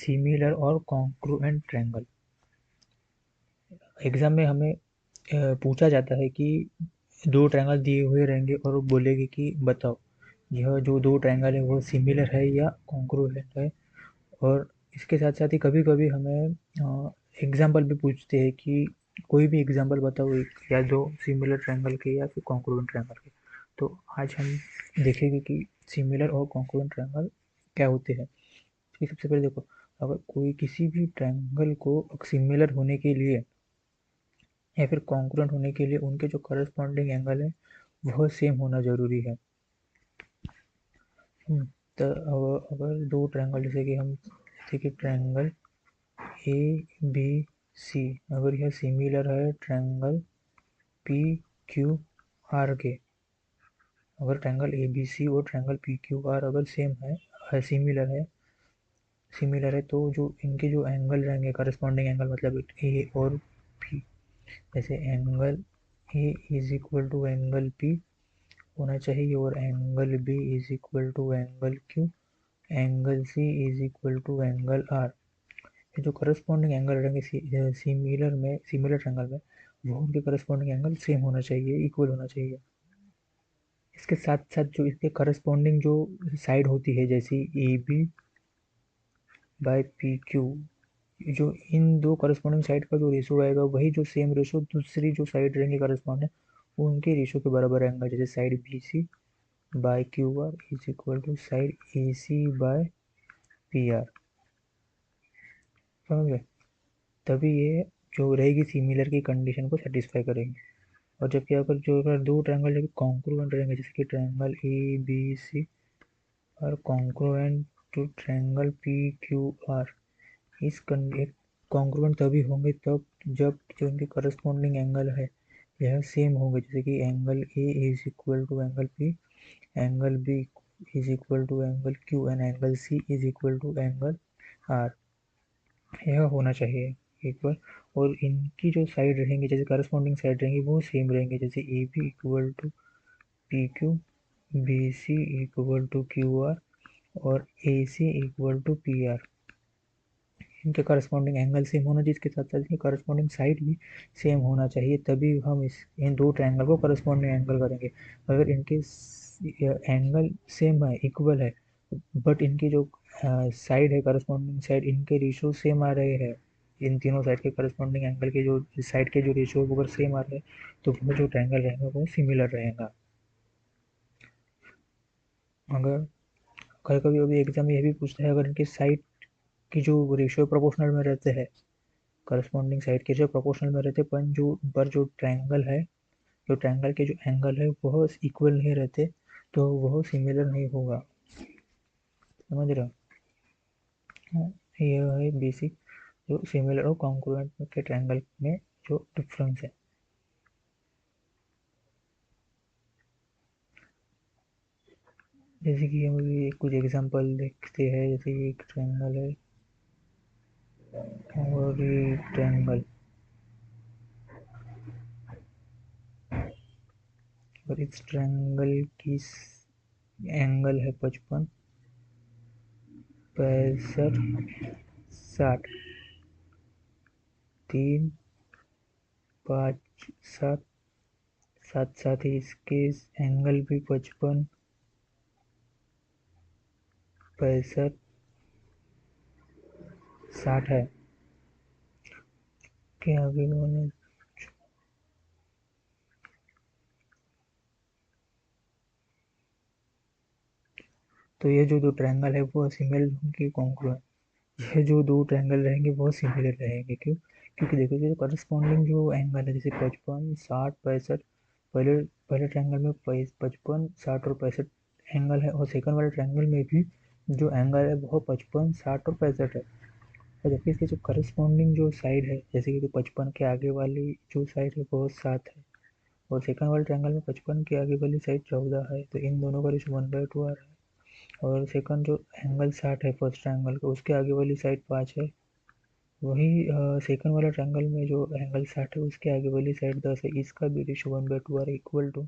Similar और congruent triangle. Exam में हमें पूछा जाता है कि दो ट्रायंगल दिए हुए रहेंगे और वो बोलेगी कि बताओ यह जो दो ट्रायंगल है वो सिमिलर है या कॉन्ग्रुएंट है। और इसके साथ साथ ही कभी कभी हमें एग्जाम्पल भी पूछते हैं कि कोई भी एग्जाम्पल बताओ एक या दो सिमिलर ट्रायंगल के या फिर कॉन्ग्रुएंट ट्रायंगल के। तो आज हम देखेंगे कि सिमिलर और कॉन्ग्रुएंट ट्रायंगल क्या होते हैं। ठीक, सबसे पहले देखो, अगर कोई किसी भी ट्रायंगल को सिमिलर होने के लिए या फिर कॉन्ग्रुएंट होने के लिए उनके जो करस्पॉन्डिंग एंगल है वह सेम होना जरूरी है। तो अगर दो ट्रायंगल जैसे कि ट्रायंगल ए बी सी, अगर यह सिमिलर है ट्रायंगल पी क्यू आर के, अगर ट्रायंगल ए बी सी और ट्रायंगल पी क्यू आर अगर सेम है सिमिलर है तो जो इनके जो एंगल रहेंगे करस्पॉन्डिंग एंगल मतलब ए और पी, जैसे angle A is equal to angle P होना चाहिए और angle B is equal to angle Q, angle C is equal to angle R. जो करस्पॉन्डिंग एंगल रहेंगे सिमिलर ट्रायंगल में वो उनके करस्पॉन्डिंग एंगल सेम होना चाहिए, इक्वल होना चाहिए। इसके साथ साथ जो इसके करस्पॉन्डिंग जो साइड होती है जैसे A B by P Q, जो इन दो करस्पॉन्डिंग साइड का जो रेशो आएगा वही जो सेम रेशो दूसरी जो साइड रहेंगे करस्पॉन्डिंग उनके रेशो के बराबर रहेगा। जैसे side B C by Q R is equal to side A C by P R. समझ गए? तभी ये जो रहेगी सिमिलर की कंडीशन को सेटिस्फाई करेंगे। और जबकि अगर दो ट्रायंगल जो कॉन्ग्रुएंट रहेंगे जैसे कि ट्रायंगल ए बी सी और congruent to triangle P Q R, इस कॉन्ग्रुएंट तभी होंगे तब जब जो इनके करस्पॉन्डिंग एंगल है यह सेम होंगे। जैसे कि angle A is equal to angle P, angle B is equal to angle Q and angle C is equal to angle R, यह होना चाहिए इक्वल। और इनकी जो साइड रहेंगे जैसे करस्पॉन्डिंग साइड रहेंगी वो सेम रहेंगे। जैसे A B equal to P Q, B C equal to Q R और A C equal to P R. इनके करस्पॉन्डिंग एंगल सेम होना चाहिए, इसके साथ साथ इनकी करस्पॉन्डिंग साइड भी सेम होना चाहिए, तभी हम इन दो ट्रायंगल को करस्पॉन्डिंग एंगल करेंगे। अगर इनके एंगल सेम है, इक्वल है, बट इनकी जो साइड है करस्पॉन्डिंग साइड इनके रेशो सेम आ रहे हैं, इन तीनों साइड के करस्पॉन्डिंग एंगल के जो साइड के जो रेशो है वो अगर सेम आ रहे हैं तो वो जो ट्रायंगल रहेगा वो सिमिलर रहेगा। अगर कभी कभी अभी एग्जाम में यह भी पूछता है अगर इनके साइड की जो रेशियो प्रोपोर्शनल में रहते हैं, करस्पॉन्डिंग साइड के जो प्रोपोर्शनल में रहते पर जो ट्रायंगल है, जो ट्रायंगल के जो एंगल है वह इक्वल नहीं रहते तो वह सिमिलर नहीं होगा। समझ रहे हो? हाँ, यह है बेसिक जो सिमिलर और कॉन्ग्रुएंट के ट्रायंगल में जो डिफरेंस है। जैसे कि हम अभी कुछ एग्जांपल देखते हैं। जैसे ये एक ट्रायंगल है और ये ट्रायंगल, और इस ट्रायंगल की एंगल है 55, 65, 60, 3, 5, 7, साथ साथ ही इसके एंगल भी 55, 65, 60 है। के आगे उन्होंने तो ये जो दो ट्रायंगल है वो सिमिलर होंगे कॉन्ग्रुएंट। ये जो दो ट्रायंगल रहेंगे वो सिमिलर रहेंगे, क्यों? क्योंकि देखो जो करस्पॉन्डिंग जो एंगल है जैसे 55, 60, 65, पहले पहले ट्रायंगल में 55, 60 और 65 एंगल है और सेकंड वाले ट्रायंगल में भी जो एंगल है वो 55, 60 और 65 है। और जबकि इसके जो करस्पॉन्डिंग जो साइड है जैसे कि 55 के आगे वाली जो साइड है वो 7 है और सेकंड वाले ट्रायंगल में 55 के आगे वाली साइड 14 है, तो इन दोनों का रेशो 1/2 आ रहा है। और सेकंड जो एंगल 60 है फर्स्ट ट्रायंगल का उसके आगे वाली साइड 5 है, वही सेकंड वाला ट्रायंगल में जो एंगल 60 है उसके आगे वाली साइड 10 है, इसका भी रेशो 1/2 आ रहा है इक्वल टू।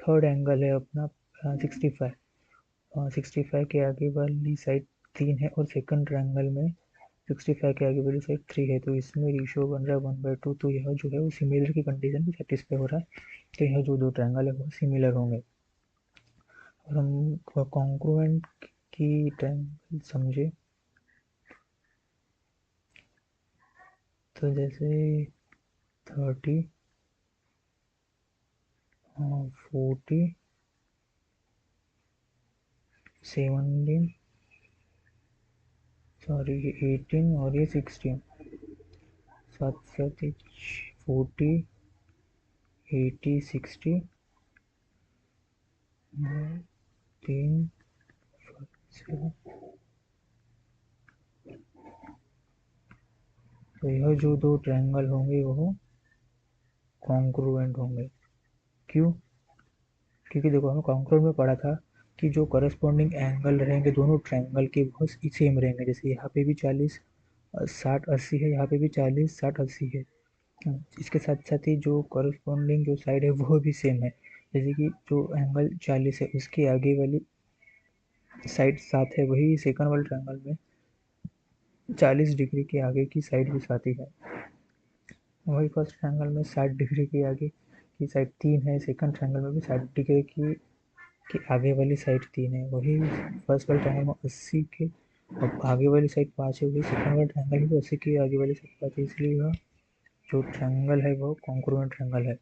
थर्ड एंगल है अपना 65, 65 के आगे वाली साइड 3 है और सेकंड ट्रायंगल में 65 के आगे वाली साइड 3 है, तो इसमें रेशियो बन रहा है 1/2। तो यह जो है वो सिमिलर की कंडीशन को सेटिस्फाई हो रहा है, तो यह जो दो ट्रायंगल है वो सिमिलर होंगे। और हम कॉन्ग्रुएंट की ट्रायंगल समझे तो जैसे 30 40 17 सॉरी ये 18 और ये 16, 7 7 40 80 60 3 7। तो यह जो दो ट्रायंगल होंगे वो कॉन्ग्रुएंट होंगे। क्यों? क्योंकि देखो हमें कॉन्ग्रुएंट में पढ़ा था कि जो करस्पॉन्डिंग एंगल रहेंगे दोनों ट्रायंगल के वो सेम रहेंगे। जैसे यहाँ पे भी 40 60 80 है, यहाँ पे भी 40 60 80 है। इसके साथ साथ ही जो करस्पॉन्डिंग जो साइड है वो भी सेम है। जैसे कि जो एंगल 40 है उसके आगे वाली साइड 7 है, वही सेकंड वाले ट्रायंगल में 40 डिग्री के आगे की साइड भी 7 ही है। वही फर्स्ट ट्रायंगल में 60 डिग्री के आगे की साइड 3 है, सेकंड ट्रायंगल में भी 60 डिग्री की आगे वाली साइड 3 है। वही फर्स्ट वाले ट्रायंगल में 80 के अब आगे वाली साइड 5 है, वही सेकंड वाले ट्रायंगल में 80 की आगे वाली साइड 5 है। इसलिए वह जो ट्रायंगल है वो कॉन्ग्रुएंट ट्रायंगल है।